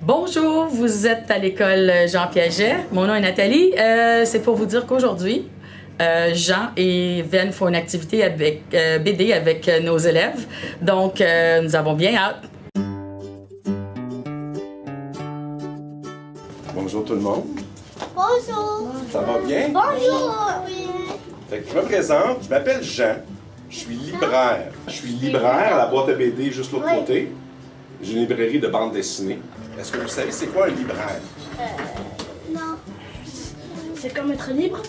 Bonjour, vous êtes à l'école Jean Piaget. Mon nom est Nathalie. C'est pour vous dire qu'aujourd'hui, Jean et Ven font une activité avec BD avec nos élèves. Donc, nous avons bien hâte. Bonjour tout le monde. Bonjour. Ça va bien? Bonjour. Oui. Fait que je me présente, je m'appelle Jean. Je suis libraire. Je suis libraire à la boîte à BD juste l'autre côté. J'ai une librairie de bande dessinée. Est-ce que vous savez c'est quoi un libraire? Non. C'est comme être libre?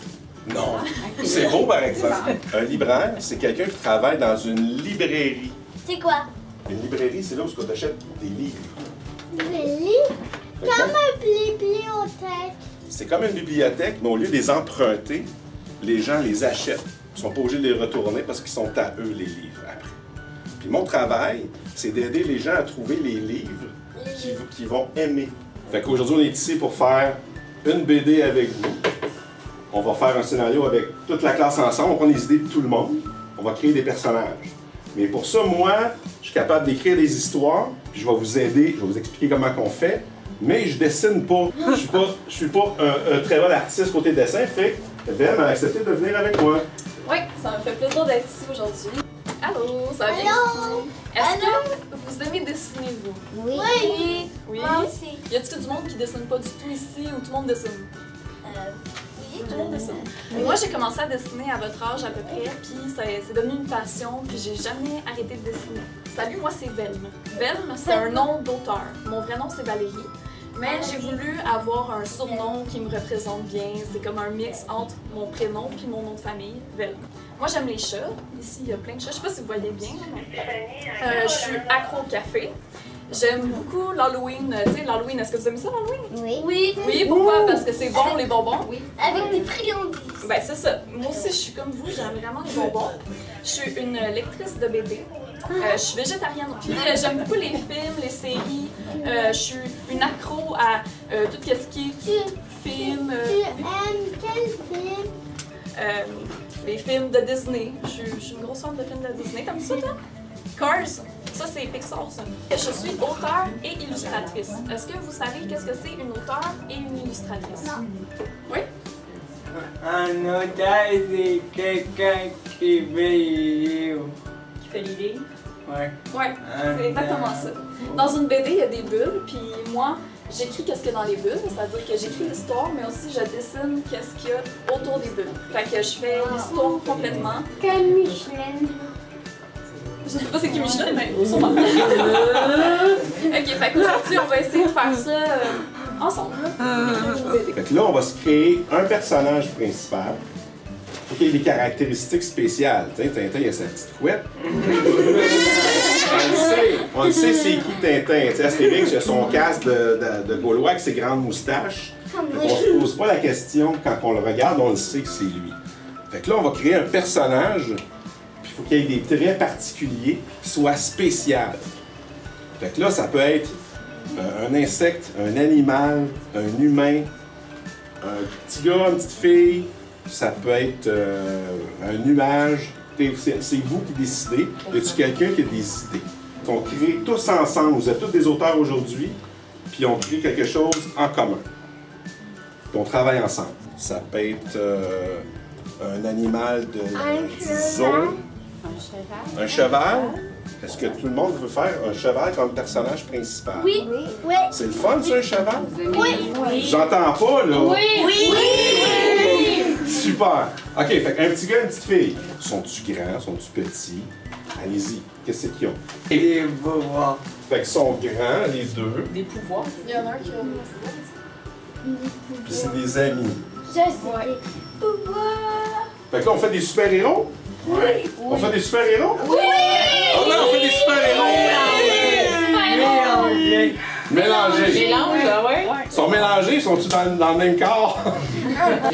Non. C'est beau par exemple. Un libraire, c'est quelqu'un qui travaille dans une librairie. C'est quoi? Une librairie, c'est là où tu achètes des livres. Les livres? Comme un bibliothèque. C'est comme une bibliothèque, mais au lieu de les emprunter, les gens les achètent. Ils sont pas obligés de les retourner parce qu'ils sont à eux, les livres, après. Puis mon travail, c'est d'aider les gens à trouver les livres qu'ils vont aimer. Fait qu'aujourd'hui, on est ici pour faire une BD avec vous. On va faire un scénario avec toute la classe ensemble. On prend les idées de tout le monde. On va créer des personnages. Mais pour ça, moi, je suis capable d'écrire des histoires, puis je vais vous aider, je vais vous expliquer comment on fait. Mais je dessine pas. Je suis pas un très bon artiste côté dessin. Fait que Ben a accepté de venir avec moi. Oui, ça me fait plaisir d'être ici aujourd'hui. Allô, ça va bien? Allô? Est-ce que vous aimez dessiner, vous? Oui. Oui. Moi aussi. Y a-t-il du monde qui dessine pas du tout ici ou tout le monde dessine? Oui, tout le monde dessine. Moi, j'ai commencé à dessiner à votre âge à peu près, puis c'est devenu une passion, puis j'ai jamais arrêté de dessiner. Salut, moi c'est Velm. Velm, c'est un nom d'auteur. Mon vrai nom, c'est Valérie. Mais j'ai voulu avoir un surnom qui me représente bien. C'est comme un mix entre mon prénom puis mon nom de famille, Velm. Moi, j'aime les chats. Ici, il y a plein de chats. Je sais pas si vous voyez bien. Mais... je suis accro au café. J'aime beaucoup l'Halloween. Tu sais, l'Halloween, est-ce que vous aimez ça, l'Halloween? Oui. Oui. Oui, pourquoi? Parce que c'est bon, les bonbons? Oui. Avec des friandises. Ben, c'est ça. Moi aussi, je suis comme vous. J'aime vraiment les bonbons. Je suis une lectrice de BD. Je suis végétarienne. Puis j'aime beaucoup les films, les séries. Je suis une accro à tout ce qui est film. Tu aimes quel film? Les films de Disney. Je suis une grosse fan de films de Disney. T'aimes ça, toi? Cars. Ça, c'est Pixar, ça. Je suis auteure et illustratrice. Est-ce que vous savez qu'est-ce que c'est une auteure et une illustratrice? Non. Oui? Un auteur, c'est quelqu'un qui fait les livres. Qui fait les livres? Ouais. Ouais, c'est exactement ça. Dans une BD, il y a des bulles, puis moi, j'écris qu'est-ce qu'il y a dans les bulles, c'est-à-dire que j'écris l'histoire, mais aussi je dessine qu'est-ce qu'il y a autour des bulles. Fait que je fais l'histoire complètement. Quel Michelin? Je sais pas c'est qui Michelin, mais sûrement. Ok, fait qu'aujourd'hui, on va essayer de faire ça ensemble. Fait que là, on va se créer un personnage principal. Faut qu'il y ait des caractéristiques spéciales. Tu sais, Tintin, il a sa petite couette. On le sait c'est qui Tintin. Tu sais, Astérix, il a son casque de Gaulois avec ses grandes moustaches. Fait qu'on se pose pas la question quand on le regarde, on le sait que c'est lui. Fait que là, on va créer un personnage, puis il faut qu'il y ait des traits particuliers qui soient spéciaux. Fait que là, ça peut être un insecte, un animal, un humain, un petit gars, une petite fille. Ça peut être un nuage. C'est vous qui décidez. Y a-t-il quelqu'un qui a des idées? On crée tous ensemble. Vous êtes tous des auteurs aujourd'hui. Puis on crée quelque chose en commun. Puis on travaille ensemble. Ça peut être un animal de zoo. Un cheval. Est-ce que tout le monde veut faire un cheval comme personnage principal? Oui. Oui. C'est le fun, ça, un cheval? Oui. J'entends pas, là. Oui. Super! OK, fait qu'un petit gars, une petite fille. Sont-tu grands? Sont-tu petits? Allez-y. Qu'est-ce qu'ils ont? Les pouvoirs. Fait qu'ils sont grands, les deux. Des pouvoirs. Il y en a un qui a Puis c'est des amis. Je sais. Pouvoir. Fait que là, on fait des super-héros? Oui. On fait des super-héros? Oui. Oh non, on fait des super-héros! Mélangés. mélange, ouais. Ils sont mélangés, sont-ils dans le même corps?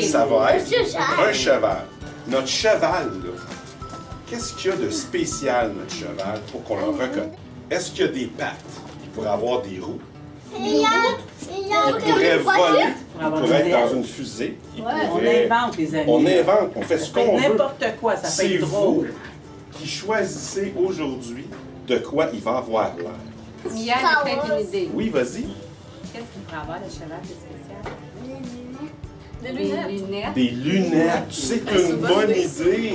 Ça va être Cheval. un cheval. Notre cheval, là, qu'est-ce qu'il y a de spécial, notre cheval, pour qu'on le reconnaisse? Est-ce qu'il y a des pattes? Il pourrait avoir des roues. Il y a Il pourrait voler. Il pourrait être dans une fusée. Il pourrait... On invente les amis. On invente, on fait ce qu'on veut. N'importe quoi, ça peut C'est être vous drôle. qui choisissez aujourd'hui de quoi il va avoir l'air. Yann a peut-être une idée. Oui, vas-y. Qu'est-ce qu'il pourrait avoir le cheval de spécial? Des lunettes. Des lunettes. Des lunettes. Tu sais que c'est une bonne idée.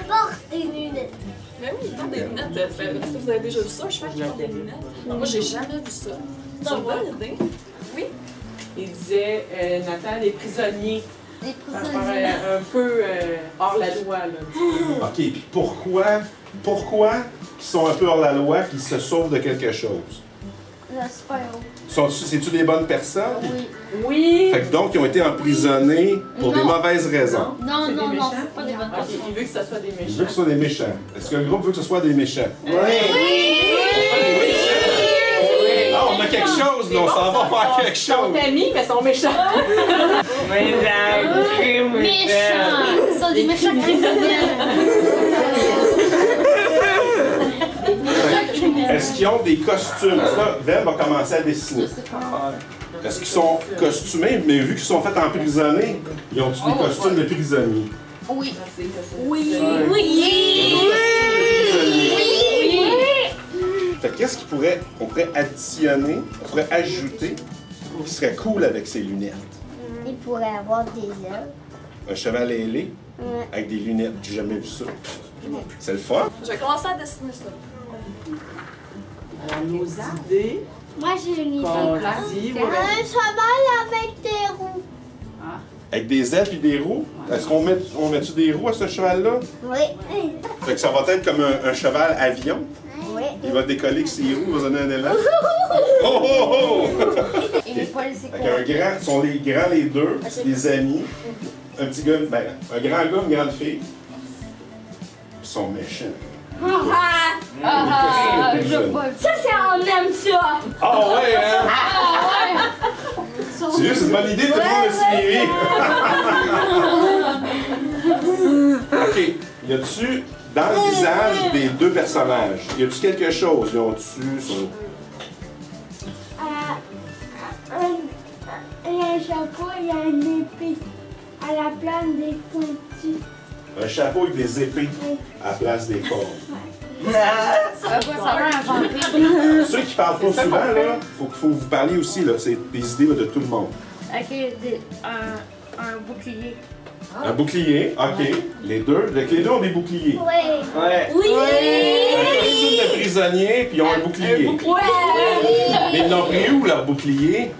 Porte des lunettes. Mais oui, ils portent des lunettes. Est-ce que vous avez déjà vu ça, un cheval qui porte des lunettes? Moi, j'ai jamais vu ça. C'est une bonne idée. Oui. Il disait, Nathan, les prisonniers. Des Ça prisonniers. paraît un peu hors la loi, là. OK, puis pourquoi qu'ils sont un peu hors la loi, qu'ils se sauvent de quelque chose? Le super-héros. C'est-tu des bonnes personnes? Oui. Oui! Fait que donc, ils ont été emprisonnés pour des Non. mauvaises raisons. Non, C'est des non, non, méchants? c'est pas des bonnes Ok, personnes. il veut que ça soit des Il veut méchants. que ce soit des méchants. Est-ce que le groupe veut que ce soit des méchants? Oui! Ah, on a quelque chose, là, on s'en va faire quelque Ils sont chose. amis, mais ils sont méchants. Mesdames, criminels. Méchants! Ils sont des méchants criminels. Est-ce qu'ils ont des costumes? Parce que là, Vel va commencer à dessiner. Est-ce qu'ils sont costumés? Mais vu qu'ils sont faits emprisonnés, ils ont-tu des costumes de prisonniers? Oui. Oui. Fait que qu'est-ce qu'on pourrait additionner, on pourrait ajouter, qui serait cool avec ces lunettes? Il pourrait avoir des ailes. Un cheval ailé Ouais. avec des lunettes. J'ai jamais vu ça. C'est le fun. Je vais commencer à dessiner ça. Alors, nos idées Moi, j'ai une idée. qu'on dit. Un cheval avec des roues. Avec des ailes et des roues. Est-ce qu'on met-tu des roues à ce cheval-là? Oui. Fait que ça va être comme un cheval avion. Oui. Il va décoller avec ses roues, il va donner un élan. Oh oh oh! Et les policiers Fait qu'un grand, sont les grands les deux, c'est des amis. Un petit gars, ben, un grand gars, une grande fille. Ils sont méchants. je vois. Ça, c'est on aime ça. Ah ouais, hein? Tu vois, c'est une bonne idée, tout le monde a suivi. OK. Y a-tu, dans le visage des deux personnages, y a-tu quelque chose? Ils ont-tu son... Il y a un chapeau, il y a une épée à la place des pointus. Un chapeau avec des épées à la place des cordes. Ça va un vampire. Ceux qui parlent pas souvent, là, faut vous parler aussi, là. C'est des idées là, de tout le monde. Avec un bouclier. Un bouclier, OK. Les deux ont des boucliers. Oui. Ouais. Un costume de prisonnier, puis ils ont un bouclier. Mais ils l'ont pris où, leur bouclier?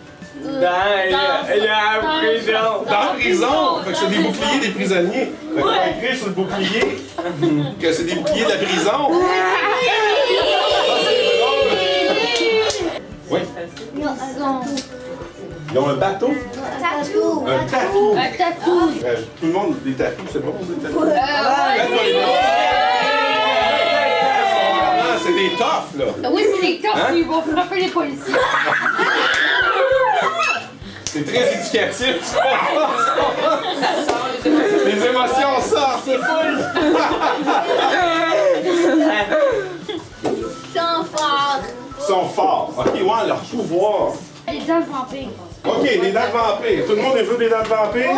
Dans la prison. Dans la prison! Fait que c'est des boucliers des prisonniers. Fait qu'on va écrire sur le bouclier que c'est des boucliers de la prison. Ah, c'est drôle! Oui. Ils ont un bateau. Tatou. Un tatou. Un tatou. Tout le monde des tatous, c'est bon des tatous? Ah, c'est des toughs, là. Oui, c'est les cops Hein? qui vont frapper les policiers. C'est très éducatif. Les émotions sortent. C'est full. Ils sont forts. Ils sont forts. OK, ouais, leur pouvoir. Les dents vampires. OK, les dents de vampire. Tout le monde veut des dents de vampire?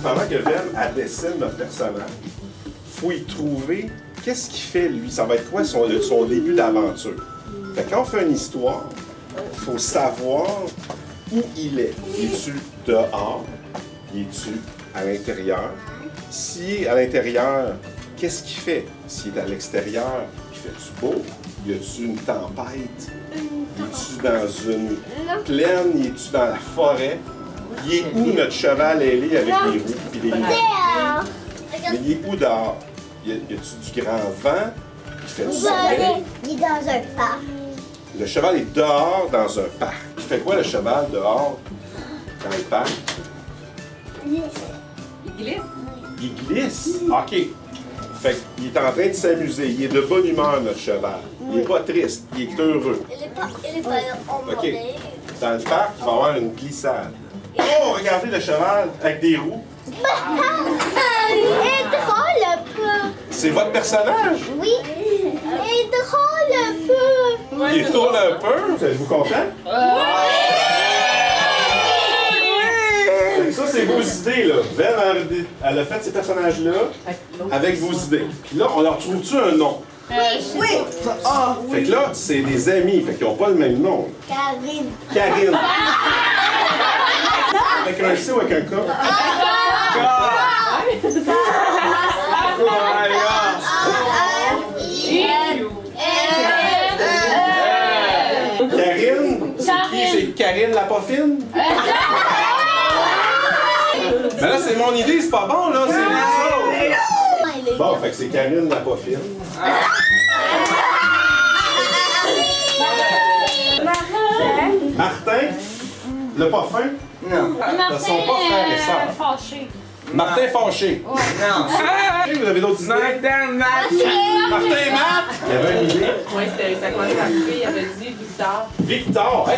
Pendant que Ven elle dessine notre personnage, faut y trouver qu'est-ce qu'il fait lui. Ça va être quoi son début d'aventure. Fait que quand on fait une histoire, il faut savoir où il est. Es-tu dehors? Es-tu à l'intérieur? Si à l'intérieur, qu'est-ce qu'il fait? S'il est à l'extérieur, il fait-tu beau? Y a-tu une tempête? Es-tu dans une plaine? Es-tu dans la forêt? Il est où notre cheval ailé avec les roues et les lunettes? Mais il est où dehors? Y a-tu du grand vent? Il fait du soleil? Il est dans un parc. Le cheval est dehors dans un parc. Il fait quoi le cheval dehors dans le parc? Il glisse. Il glisse. OK. Fait qu'il est en train de s'amuser. Il est de bonne humeur, notre cheval. Il est pas triste. Il est heureux. Il est pas là. OK. Dans le parc, il va y avoir une glissade. Oh, regardez le cheval avec des roues. Il est drôle un peu. C'est votre personnage? Oui. Il est drôle un peu. Il est drôle un peu. Êtes-vous content? Ça, c'est vos idées, là. Ven, elle a fait ces personnages-là avec vos idées. Puis là, on leur trouve-tu un nom? Oui. Fait que là, c'est des amis, fait qu'ils n'ont pas le même nom. Karine. Karine. Avec un C ou avec un K? Karine? C'est qui? C'est Karine la poffine? Mais là, c'est mon idée, c'est pas bon, là, c'est les autres. Bon, fait que c'est Karine la poffine. Martin, le poffin? Non. Ce sont pas frères et sœurs. Fâché. Martin fâché. Non. Vous avez d'autres idées? Martin, Martin et Matt? Il y avait une idée. Oui, ça commençait par couper, il avait dit Victor. Victor.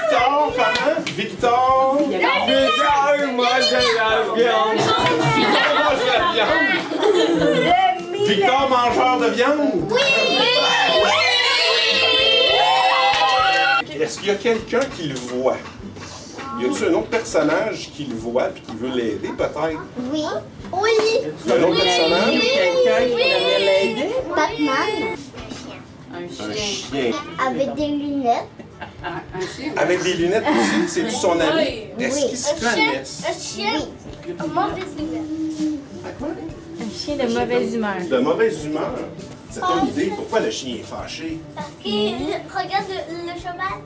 Victor, comment? Victor. Victor, mangeur de viande. Est-ce qu'il y a quelqu'un qui le voit? Y a-t-il un autre personnage qui le voit et qui veut l'aider, peut-être? Oui. Oui. Il y a un autre personnage? Quelqu'un qui voudrait l'aider. Batman. Un chien. Avec des lunettes. Avec des lunettes aussi, c'est son ami. Est-ce qu'ils se connaissent? Un chien. Un mauvais humeur. Un chien de mauvaise humeur. De mauvaise humeur. C'est ton idée. Pourquoi le chien est fâché? Parce que regarde le cheval.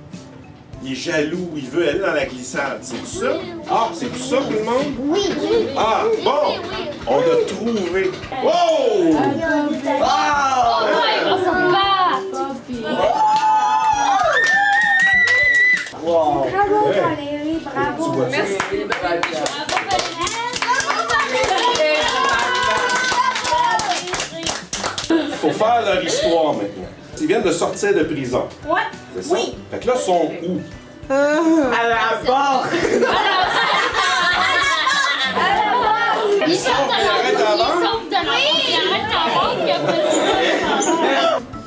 Il est jaloux, il veut aller dans la glissade. C'est tout ça? Ah, c'est tout ça, tout le monde? Oui. Ah, bon! On a trouvé. Wow! On s'en bat! Wow. Bravo, Ouais. Valérie, bravo. Tu vois ça? Faut faire leur histoire maintenant. Ils viennent de sortir de prison. Ouais. C'est ça? Oui. Fait que là, ils sont où? À la barre. Il sauve il arrête avant? de la il arrête avant, puis après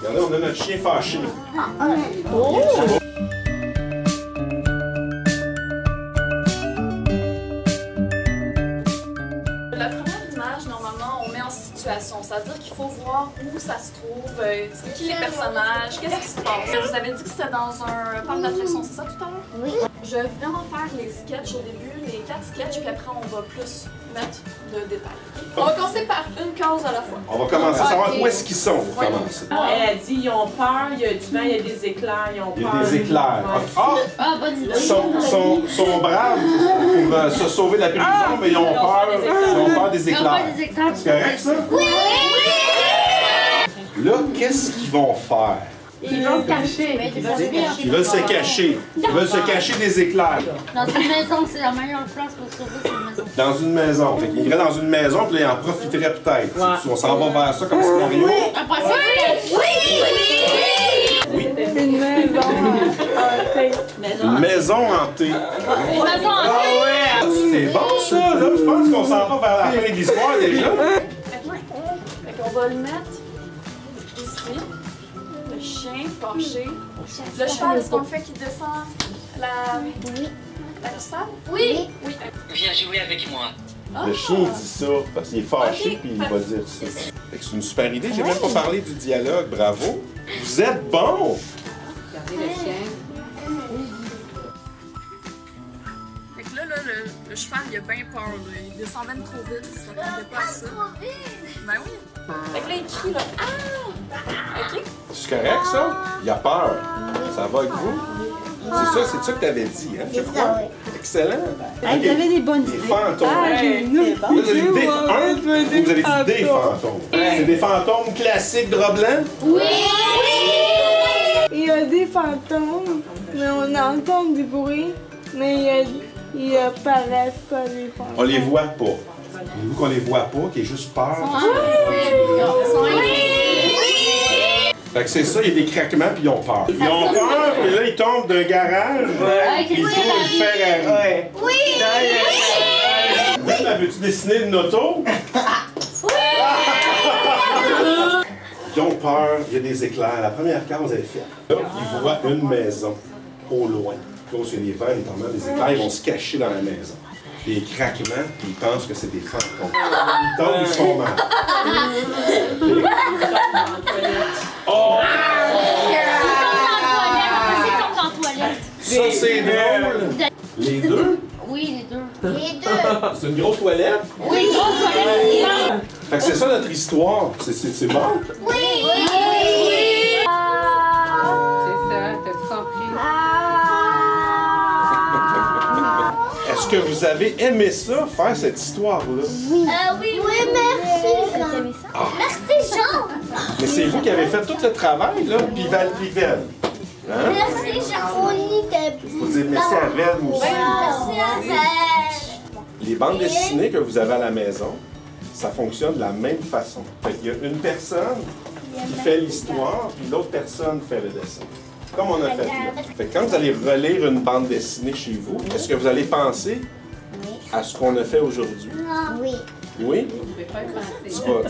Regardez, on a notre chien fâché. La première image, normalement, on met en situation. C'est-à-dire qu'il faut voir où ça se trouve, c'est qui les personnages, qu'est-ce qui se passe. Vous avez dit que c'était dans un parc d'attractions, c'est ça tout à l'heure? Oui. Je vais vraiment faire les sketchs au début, les 4 sketchs, puis après on va plus mettre de détails. On va commencer par une case à la fois. On va commencer à savoir où est-ce qu'ils sont pour commencer. Elle a dit ils ont peur, il y a du vent, il y a des éclairs, ils ont Il y peur. a des éclairs. Ah! Ah, bonne idée. Ils sont braves pour se sauver de la prison, mais ils ont peur des éclairs. C'est correct, ça? Oui. Là, qu'est-ce qu'ils vont faire? Ils vont se cacher. Ils veulent se cacher. Ils veulent se cacher des éclairs. Dans une maison, c'est la meilleure place pour sauver une maison. Dans une maison. Fait qu'ils iraient dans une maison, puis là, ils en profiteraient peut-être. Ouais. On s'en va vers ça comme scénario. Après ça, Oui. Une maison hantée. Une maison hantée. une maison en Ah, c'est bon, ça, là. Je pense qu'on s'en va vers la fin de l'histoire, déjà. Fait qu'on va le mettre ici. Le chien fâché. Le cheval, est-ce qu'on le fait qu'il descend la glissade? Oui. Oui. Viens jouer avec moi. Le chien, il dit ça parce qu'il est fâché, puis il va dire ça. Fait que c'est une super idée. J'ai même pas parlé du dialogue. Bravo. Vous êtes bon. Regardez le chien. Fait que là, le cheval, il a bien peur. Là. Il descend même trop vite. Il s'attendait pas à ça. Ben oui. Fait que là, il crie là. Ah! OK? C'est correct, ça? Il a peur. Ça va avec vous? C'est ça que tu avais dit, hein, je crois? Excellent. Vous avez des bonnes Des idées. fantômes. Nous, Vous avez dit des fantômes. C'est des fantômes classiques de Roblan? Il y a des fantômes, mais on entend du bruit, mais ils apparaissent pas les fantômes. On les voit pas. Voulez-vous qu'on les voit pas, qu'il y ait juste peur? Fait que c'est ça, il y a des craquements puis ils ont peur. Ils ont peur, puis là ils tombent d'un garage, puis ils trouvent une Ferrari. Ouais. Oui! Là, veux-tu dessiner une auto? Ils ont peur, il y a des éclairs. La première case est faite. Là, ils voient une maison au loin. Là, il y a des verres, notamment des éclairs, ils vont se cacher dans la maison. Des craquements, puis ils pensent que c'est des fantômes. Ils tombent, ils sont mal. Oh! Ça, c'est drôle! Les deux? Oui, les deux. Les deux! C'est une grosse toilette? Oui, grosse toilette. Fait que c'est ça notre histoire. C'est bon? Oui! Oui! Oui. C'est ça, t'as-tu compris? Est-ce que vous avez aimé ça, faire cette histoire-là? Oui, merci Jean! Merci Jean! Mais c'est vous qui avez fait tout le travail, là, puis Val. Hein? Merci Jean! On était Faut dire merci à Val aussi. Merci à Val! Les bandes dessinées que vous avez à la maison, ça fonctionne de la même façon. Fait qu'il y a une personne qui fait l'histoire, puis l'autre personne fait le dessin. Comme on a fait là. Fait que quand vous allez relire une bande dessinée chez vous, est-ce que vous allez penser à ce qu'on a fait aujourd'hui? Oui. Oui?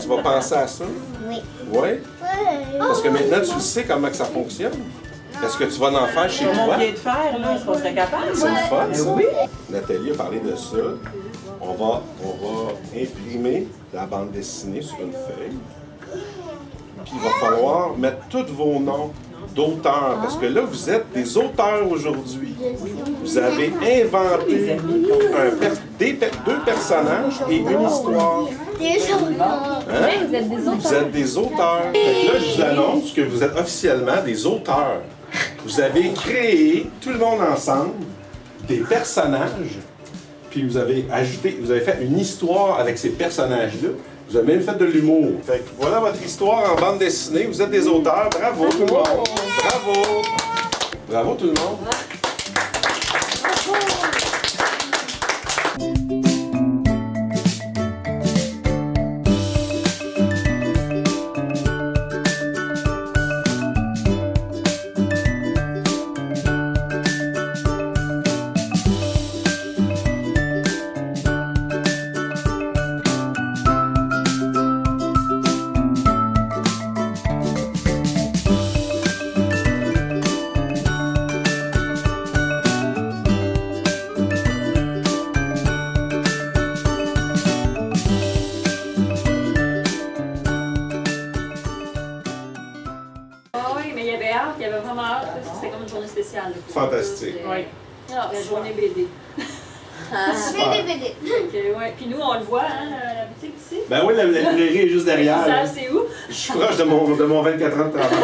Tu vas penser à ça? Oui. Oui? Parce que maintenant, tu sais comment que ça fonctionne. Est-ce que tu vas en faire chez Comme on toi? vient de faire, là, est-ce qu'on serait capable? C'est le fun, ça. Oui. Nathalie a parlé de ça. On va imprimer la bande dessinée sur une feuille. Puis il va falloir mettre tous vos noms d'auteurs. Parce que là, vous êtes des auteurs aujourd'hui. Vous avez inventé deux personnages et une histoire. Des auteurs. Hein? Vous êtes des auteurs. Fait que là, je vous annonce que vous êtes officiellement des auteurs. Vous avez créé, tout le monde ensemble, des personnages, puis vous avez fait une histoire avec ces personnages-là. Vous avez même fait de l'humour. Fait que voilà votre histoire en bande dessinée. Vous êtes des auteurs. Bravo tout le monde. Bravo. Bravo tout le monde. Il y avait vraiment hâte, parce que c'était comme une journée spéciale. Fantastique. Oui. La journée BD. BD. Ouais. Puis nous, on le voit, hein, la boutique ici. Ben oui, la librairie est juste derrière. Ils savent c'est où? Je suis proche de mon 24 ans de travail.